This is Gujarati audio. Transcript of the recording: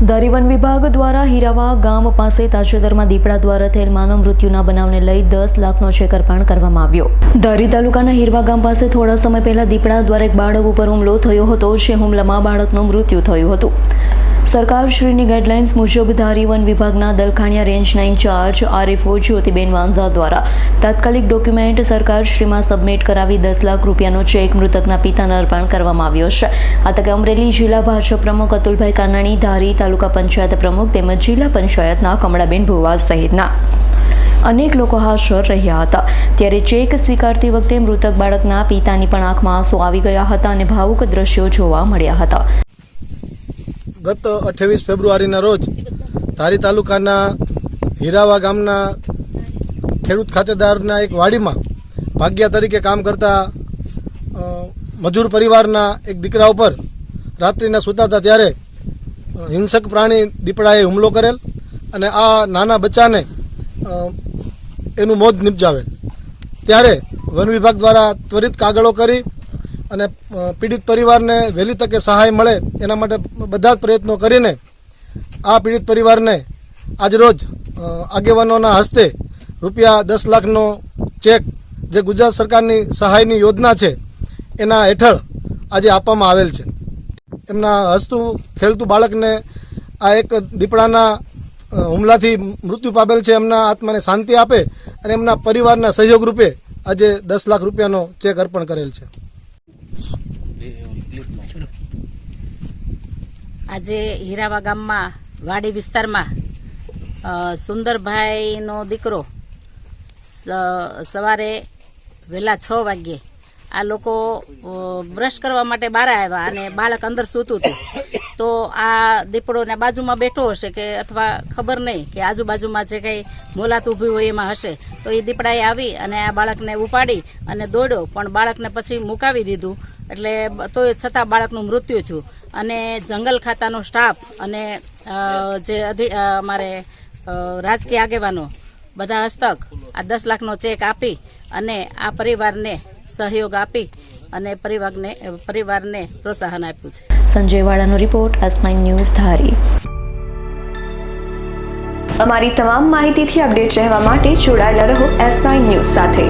ધારી વન વિભાગ દ્વારા હીરાવા ગામ પાસે તાજેતરમાં દીપડા દ્વારા થયેલ માનવ મૃત્યુના બનાવને લઈ 10 લાખનો ચેક અર્પણ કરવામાં આવ્યો। ધારી તાલુકાના હીરવા ગામ પાસે થોડા સમય પહેલા દીપડા દ્વારા એક બાળક ઉપર હુમલો થયો હતો, જે હુમલામાં બાળકનું મૃત્યુ થયું હતું। સરકારશ્રીની ગાઈડલાઇન્સ મુજબ ધારી વન વિભાગના દલખાણિયા રેન્જના ઇન્ચાર્જ આરએફઓ જ્યોતિબેન વાંઝા દ્વારા તાત્કાલિક ડોક્યુમેન્ટ સરકારશ્રીમાં સબમિટ કરાવી 10 લાખ રૂપિયાનો ચેક મૃતકના પિતાને અર્પણ કરવામાં આવ્યો છે। આ તકે અમરેલી જિલ્લા ભાજપ પ્રમુખ અતુલભાઈ કાનાણી, ધારી તાલુકા પંચાયત પ્રમુખ તેમજ જિલ્લા પંચાયતના કમળાબેન ભુવા સહિતના અનેક લોકો હાજર રહ્યા હતા। ત્યારે ચેક સ્વીકારતી વખતે મૃતક બાળકના પિતાની પણ આંખમાં આંસુ આવી ગયા હતા અને ભાવુક દ્રશ્યો જોવા મળ્યા હતા। ગત 28 ફેબ્રુઆરીના રોજ ધારી તાલુકાના હીરાવા ગામના ખેડૂત ખાતેદારના એક વાડીમાં ભાગ્યા તરીકે કામ કરતા મજૂર પરિવારના એક દીકરા ઉપર રાત્રિના સૂતા હતા ત્યારે હિંસક પ્રાણી દીપડાએ હુમલો કરેલ અને આ નાના બચ્ચાને એનું મોત નિપજાવેલ। ત્યારે વન વિભાગ દ્વારા ત્વરિત કાગળો કરી અને પીડિત પરિવારને વહેલી તકે સહાય મળે એના માટે બધા જ પ્રયત્નો કરીને આ પીડિત પરિવારને આજરોજ આગેવાનોના હસ્તે રૂપિયા 10 લાખનો ચેક જે ગુજરાત સરકારની સહાયની યોજના છે એના હેઠળ આજે આપવામાં આવેલ છે। એમના હસતું ખેલતું બાળકને આ એક દીપડાના હુમલાથી મૃત્યુ પામેલ છે, એમના આત્માને શાંતિ આપે અને એમના પરિવારના સહયોગ રૂપે આજે 10 લાખ રૂપિયાનો ચેક અર્પણ કરેલ છે। આજે હીરાવા ગામમાં વાડી વિસ્તારમાં સુંદરભાઈનો દીકરો સવારે વહેલા 6 વાગ્યે આ લોકો બ્રશ કરવા માટે બહાર આવ્યા અને બાળક અંદર સૂતું હતું। તો આ દીપડોને બાજુમાં બેઠો હશે કે અથવા ખબર નહીં કે આજુબાજુમાં જે કંઈ મોલાત ઊભી હોય એમાં હશે, તો એ દીપડાએ આવી અને આ બાળકને ઉપાડી અને દોડ્યો, પણ બાળકને પછી મુકાવી દીધું। એટલે તો છતાં બાળકનું મૃત્યુ થયું અને જંગલ ખાતાનો સ્ટાફ અને જે અમારે રાજકીય આગેવાનો બધા હસ્તક આ 10 લાખનો ચેક આપી અને આ પરિવારને સહયોગ આપી અને પરિવારને પ્રોત્સાહન આપ્યું છે। સંજય વાળાનો રિપોર્ટ, S9 ન્યૂઝ ધારી। અમારી તમામ માહિતીથી અપડેટ રહેવા માટે જોડાયેલા રહો S9 ન્યૂઝ સાથે।